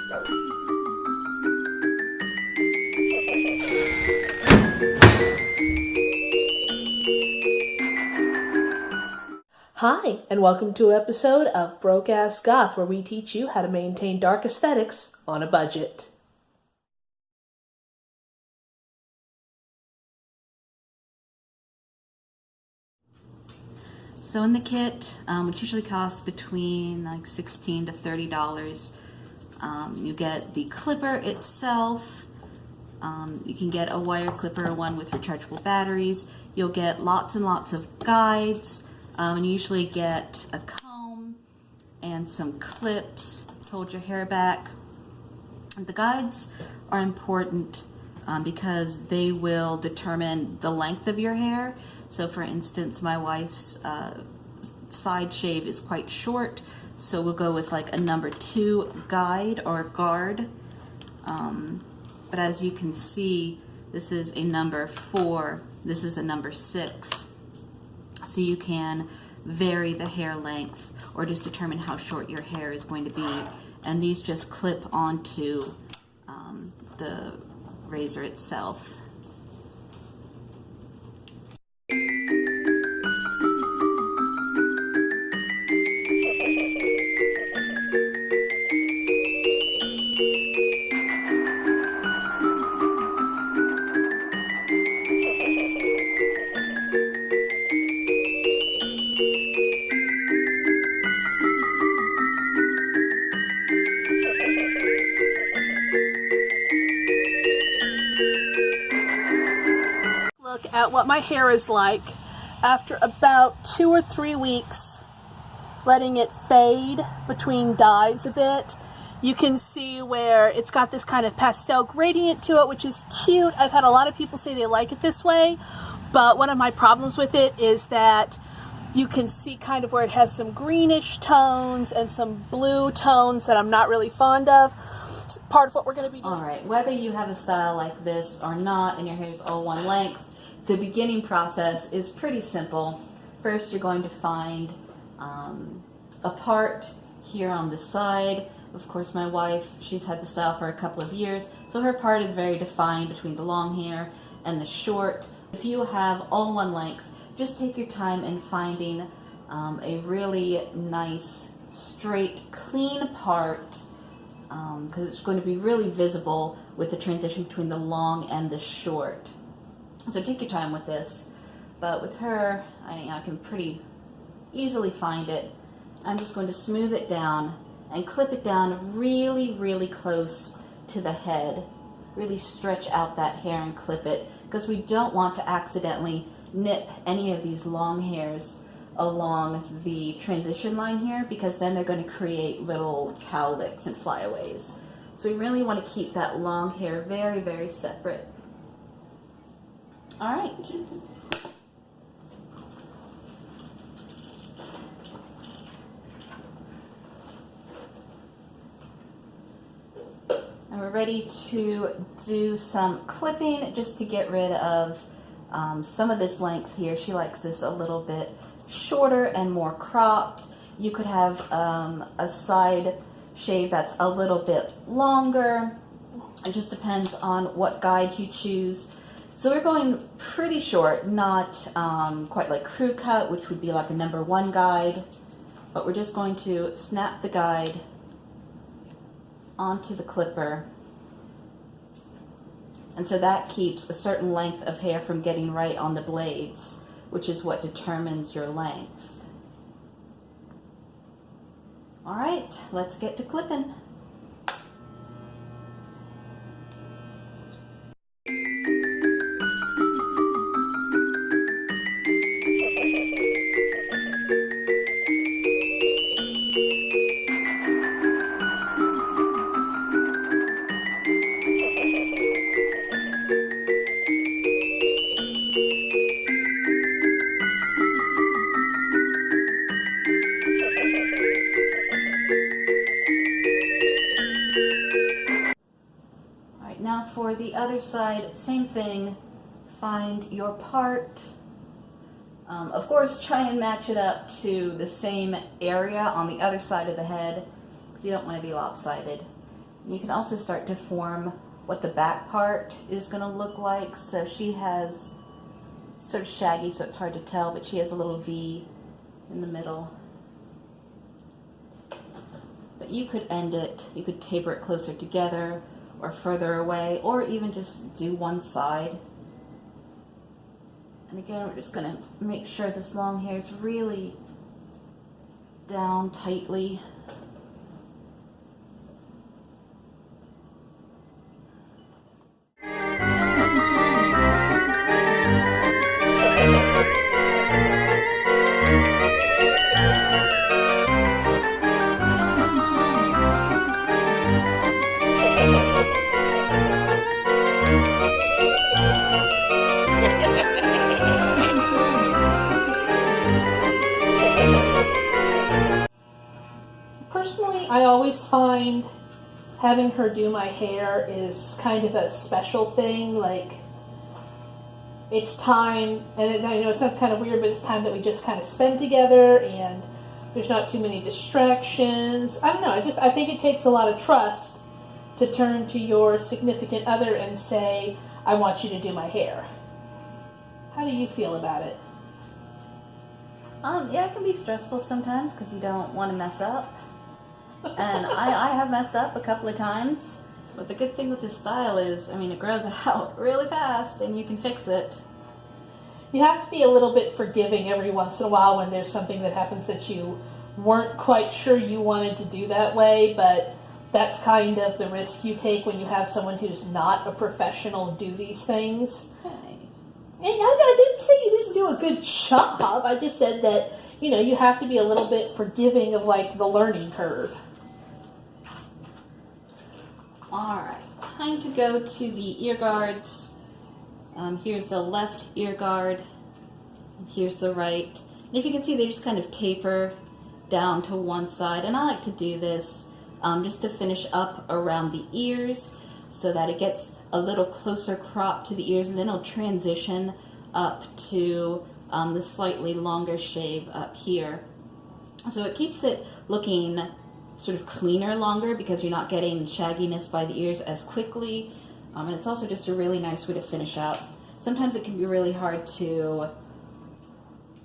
Hi, and welcome to an episode of Broke Ass Goth, where we teach you how to maintain dark aesthetics on a budget. So in the kit, which usually costs between like $16 to $30, you get the clipper itself. You can get a wire clipper, one with rechargeable batteries. You'll get lots and lots of guides, and you usually get a comb and some clips to hold your hair back. And the guides are important because they will determine the length of your hair. So for instance, my wife's side shave is quite short, so we'll go with like a number 2 guide or guard. But as you can see, this is a number 4, this is a number 6. So you can vary the hair length or just determine how short your hair is going to be. And these just clip onto the razor itself. Look at what my hair is like after about 2 or 3 weeks letting it fade between dyes a bit. You can see where it's got this kind of pastel gradient to it, which is cute. I've had a lot of people say they like it this way, but one of my problems with it is that you can see kind of where it has some greenish tones and some blue tones that I'm not really fond of. Part of what we're going to be doing. Alright, whether you have a style like this or not and your hair is all one length, the beginning process is pretty simple. First, you're going to find a part here on the side. Of course, my wife, she's had the style for a couple of years, so her part is very defined between the long hair and the short. If you have all one length, just take your time in finding a really nice, straight, clean part, because it's going to be really visible with the transition between the long and the short. So take your time with this, but with her, I can pretty easily find it. I'm just going to smooth it down and clip it down really, really close to the head. Really stretch out that hair and clip it, because we don't want to accidentally nip any of these long hairs along the transition line here, because then they're going to create little cowlicks and flyaways. So we really want to keep that long hair very, very separate. All right. And we're ready to do some clipping just to get rid of some of this length here. She likes this a little bit shorter and more cropped. You could have a side shave that's a little bit longer. It just depends on what guide you choose. So we're going pretty short, not quite like crew cut, which would be like a number 1 guide, but we're just going to snap the guide onto the clipper. And so that keeps a certain length of hair from getting right on the blades, which is what determines your length. All right, let's get to clipping. Now for the other side, same thing, find your part. Of course, try and match it up to the same area on the other side of the head, because you don't want to be lopsided. You can also start to form what the back part is going to look like. So she has sort of shaggy, so it's hard to tell, but she has a little V in the middle. But you could end it, you could taper it closer together or further away, or even just do one side. And again, we're just going to make sure this long hair is really down tightly. Personally, I always find having her do my hair is kind of a special thing. Like, it's time, and I know it sounds kind of weird, but it's time that we just kind of spend together, and there's not too many distractions. I don't know, I think it takes a lot of trust to turn to your significant other and say, I want you to do my hair. How do you feel about it? Yeah, it can be stressful sometimes because you don't want to mess up. And I have messed up a couple of times. But the good thing with this style is, I mean, it grows out really fast and you can fix it. You have to be a little bit forgiving every once in a while when there's something that happens that you weren't quite sure you wanted to do that way, but that's kind of the risk you take when you have someone who's not a professional do these things. Hey. And I didn't say you didn't do a good job. I just said that, you know, you have to be a little bit forgiving of, like, the learning curve. Alright, time to go to the ear guards. Here's the left ear guard. Here's the right. And if you can see, they just kind of taper down to one side. And I like to do this just to finish up around the ears so that it gets a little closer crop to the ears, and then it'll transition up to the slightly longer shave up here. So it keeps it looking sort of cleaner longer because you're not getting shagginess by the ears as quickly. And it's also just a really nice way to finish up. Sometimes it can be really hard to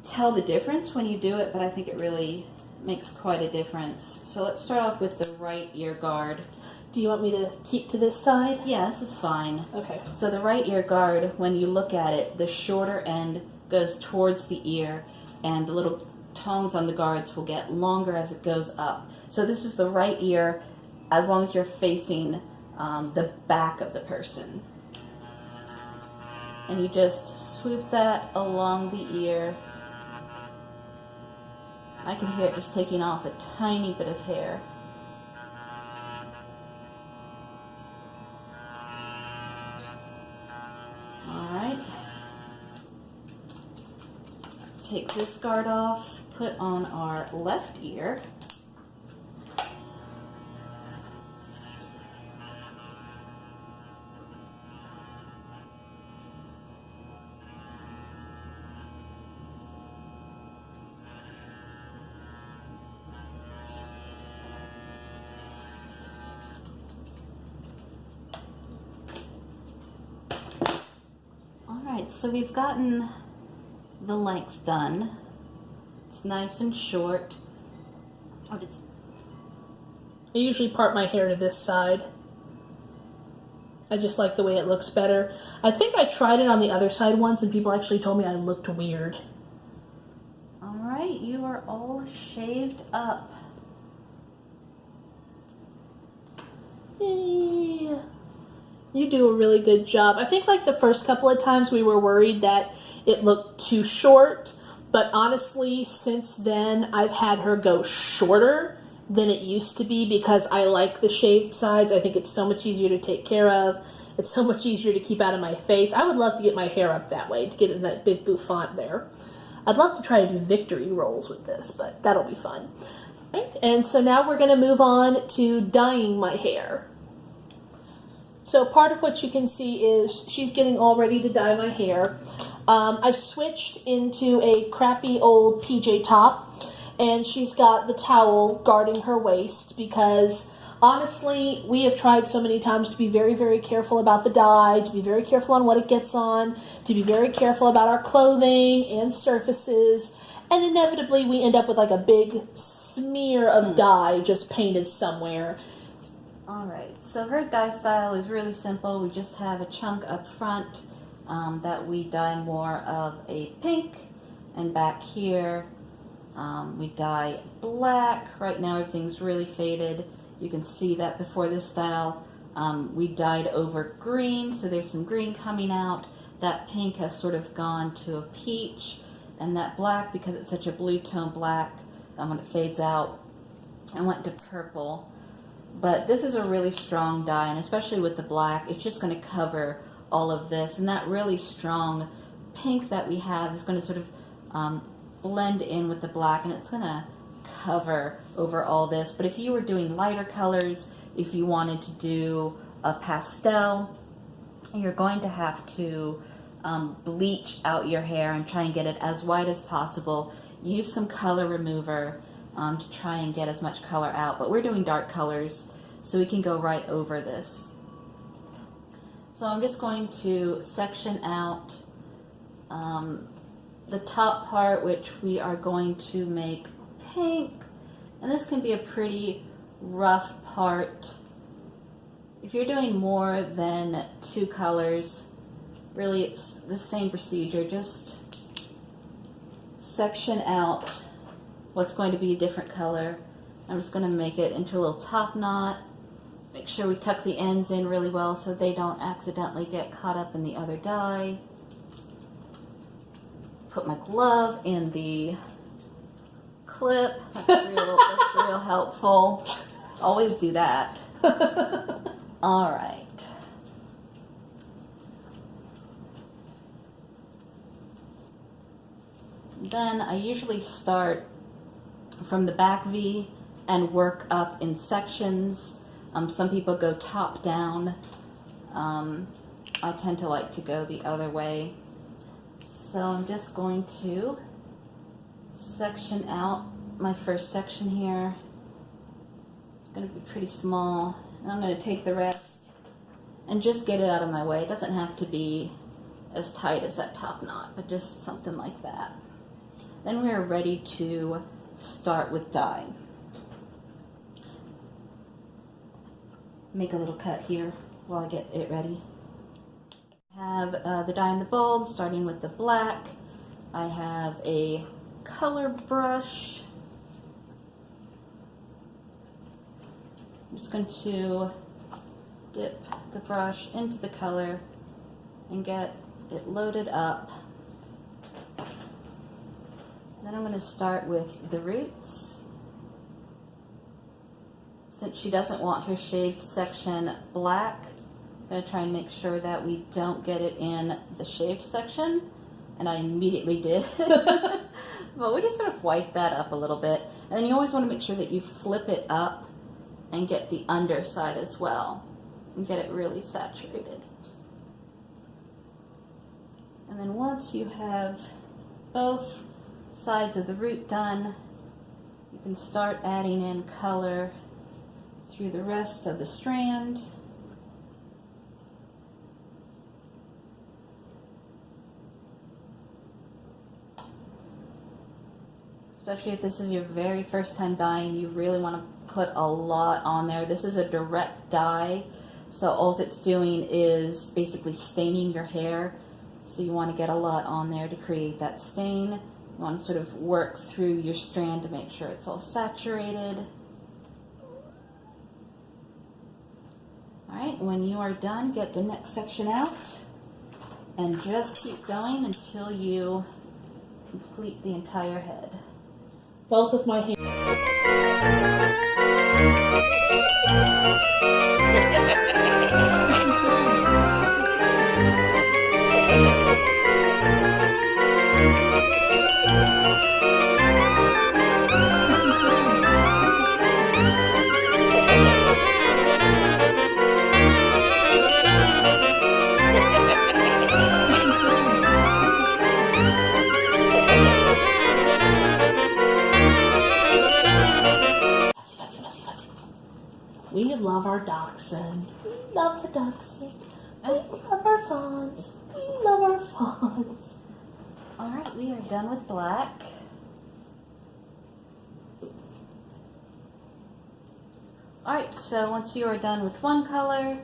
tell the difference when you do it, but I think it really makes quite a difference. So let's start off with the right ear guard. Do you want me to keep to this side? Yeah, this is fine. Okay. So the right ear guard, when you look at it, the shorter end goes towards the ear, and the little tongs on the guards will get longer as it goes up. So this is the right ear as long as you're facing the back of the person. And you just swoop that along the ear. I can hear it just taking off a tiny bit of hair. Alright. Take this guard off, put on our left ear. So we've gotten the length done. It's nice and short. I usually part my hair to this side. I just like the way it looks better. I think I tried it on the other side once and people actually told me I looked weird. Alright, you are all shaved up. Yay. You do a really good job. I think like the first couple of times we were worried that it looked too short, but honestly, since then I've had her go shorter than it used to be because I like the shaved sides. I think it's so much easier to take care of. It's so much easier to keep out of my face. I would love to get my hair up that way, to get in that big bouffant there. I'd love to try to do victory rolls with this, but that'll be fun. Right? And so now we're going to move on to dyeing my hair. So part of what you can see is she's getting all ready to dye my hair. I switched into a crappy old PJ top, and she's got the towel guarding her waist because Honestly, we have tried so many times to be very, very careful about the dye, to be very careful on what it gets on, to be very careful about our clothing and surfaces, and inevitably we end up with like a big smear of dye just painted somewhere. Alright, so her dye style is really simple. We just have a chunk up front that we dye more of a pink, and back here we dye black. Right now everything's really faded. You can see that before this style we dyed over green, so there's some green coming out. That pink has sort of gone to a peach, and that black, because it's such a blue tone black, when it fades out, I went to purple. But this is a really strong dye, and especially with the black, it's just going to cover all of this, and that really strong pink that we have is going to sort of blend in with the black, and it's going to cover over all this. But if you were doing lighter colors, if you wanted to do a pastel, you're going to have to bleach out your hair and try and get it as white as possible. Use some color remover to try and get as much color out. But we're doing dark colors, so we can go right over this. So I'm just going to section out the top part, which we are going to make pink, and this can be a pretty rough part. If you're doing more than 2 colors, really it's the same procedure. Just section out what's going to be a different color. I'm just going to make it into a little top knot. Make sure we tuck the ends in really well so they don't accidentally get caught up in the other dye. Put my glove in the clip. That's real helpful. Always do that. All right. Then I usually start from the back V and work up in sections. Some people go top down. I tend to like to go the other way. So I'm just going to section out my first section here. It's going to be pretty small. And I'm going to take the rest and just get it out of my way. It doesn't have to be as tight as that top knot, but just something like that. Then we are ready to start with dye. Make a little cut here while I get it ready. I have the dye in the bulb, starting with the black. I have a color brush. I'm just going to dip the brush into the color and get it loaded up. Then I'm going to start with the roots. Since she doesn't want her shaved section black, I'm going to try and make sure that we don't get it in the shaved section. And I immediately did. But we just sort of wipe that up a little bit. And then you always want to make sure that you flip it up and get the underside as well. And get it really saturated. And then once you have both sides of the root done, you can start adding in color through the rest of the strand. Especially if this is your very first time dyeing, you really want to put a lot on there. This is a direct dye, so all it's doing is basically staining your hair. So you want to get a lot on there to create that stain. You want to sort of work through your strand to make sure it's all saturated. Alright, when you are done, get the next section out and just keep going until you complete the entire head. Both of my hands. we love our dachshund. We love our dachshund. We love our fawns. We love our fawns. Alright, we are done with black. Alright, so once you are done with one color,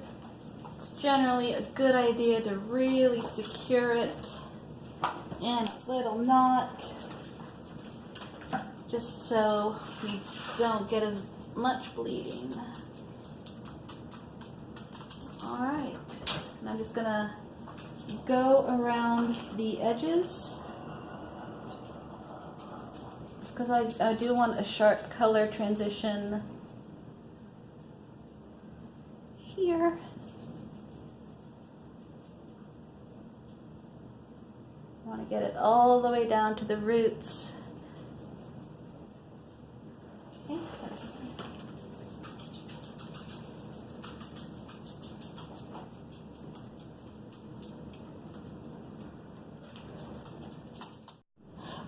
it's generally a good idea to really secure it in a little knot, just so you don't get as much bleeding. Alright, and I'm just gonna go around the edges, just because I do want a sharp color transition here. I want to get it all the way down to the roots. Okay, there's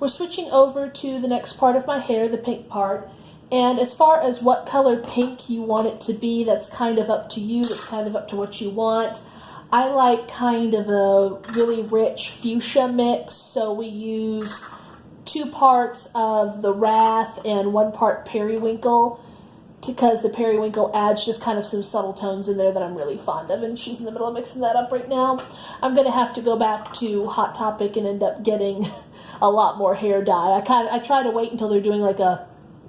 We're switching over to the next part of my hair, the pink part. And as far as what color pink you want it to be, that's kind of up to you. That's kind of up to what you want. I like kind of a really rich fuchsia mix, so we use 2 parts of the Wrath and 1 part periwinkle, because the periwinkle adds just kind of some subtle tones in there that I'm really fond of, and she's in the middle of mixing that up right now. I'm going to have to go back to Hot Topic and end up getting a lot more hair dye. I try to wait until they're doing like a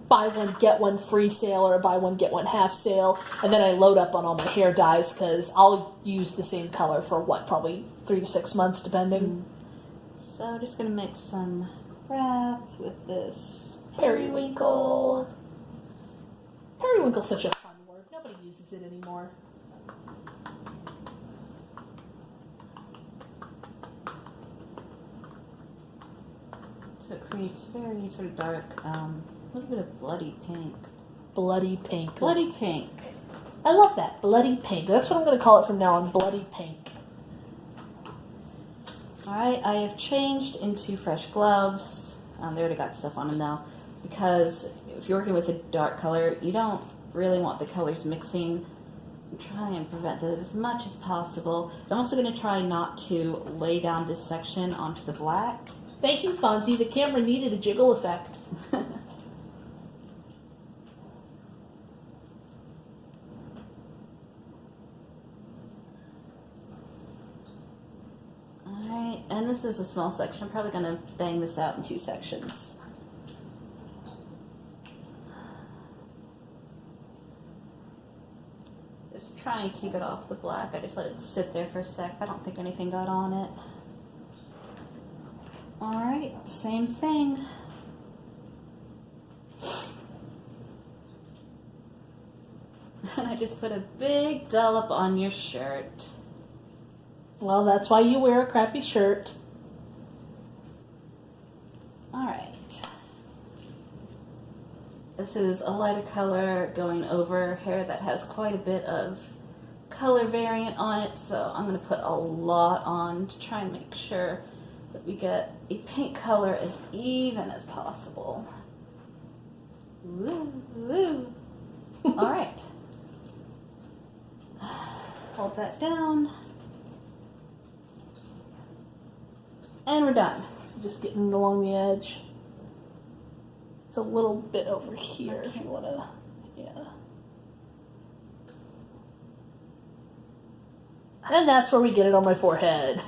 buy one get one free sale or a buy one get one half sale, and then I load up on all my hair dyes, because I'll use the same color for what, probably 3 to 6 months depending. So I'm just gonna mix some Wrath with this Periwinkle. Periwinkle's such a fun word. Nobody uses it anymore. So it creates very sort of dark, a little bit of bloody pink. Bloody pink. Bloody pink. I love that. Bloody pink. That's what I'm going to call it from now on. Bloody pink. Alright, I have changed into fresh gloves. They already got stuff on them now, because if you're working with a dark color, you don't really want the colors mixing. Try and prevent that as much as possible. I'm also going to try not to lay down this section onto the black. Thank you, Fonzie. The camera needed a jiggle effect. Alright, and this is a small section. I'm probably going to bang this out in 2 sections. Just try and keep it off the black. I just let it sit there for a sec. I don't think anything got on it. Alright, same thing. And I just put a big dollop on your shirt. Well, that's why you wear a crappy shirt. Alright. This is a lighter color going over hair that has quite a bit of color variant on it, so I'm going to put a lot on to try and make sure that we get a pink color as even as possible. Woo, woo. Alright. Hold that down. And we're done. Just getting it along the edge. It's a little bit over here if you want to, yeah. And that's where we get it on my forehead.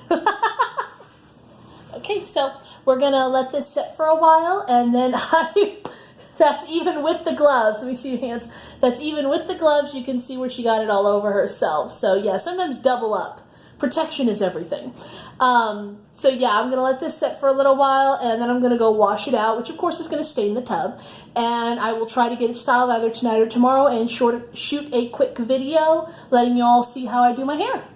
Okay, so we're going to let this sit for a while, and then that's even with the gloves. Let me see your hands. That's even with the gloves. You can see where she got it all over herself. So yeah, sometimes double up. Protection is everything. So yeah, I'm going to let this sit for a little while, and then I'm going to go wash it out, which of course is going to stay in the tub. And I will try to get it styled either tonight or tomorrow and shoot a quick video letting you all see how I do my hair.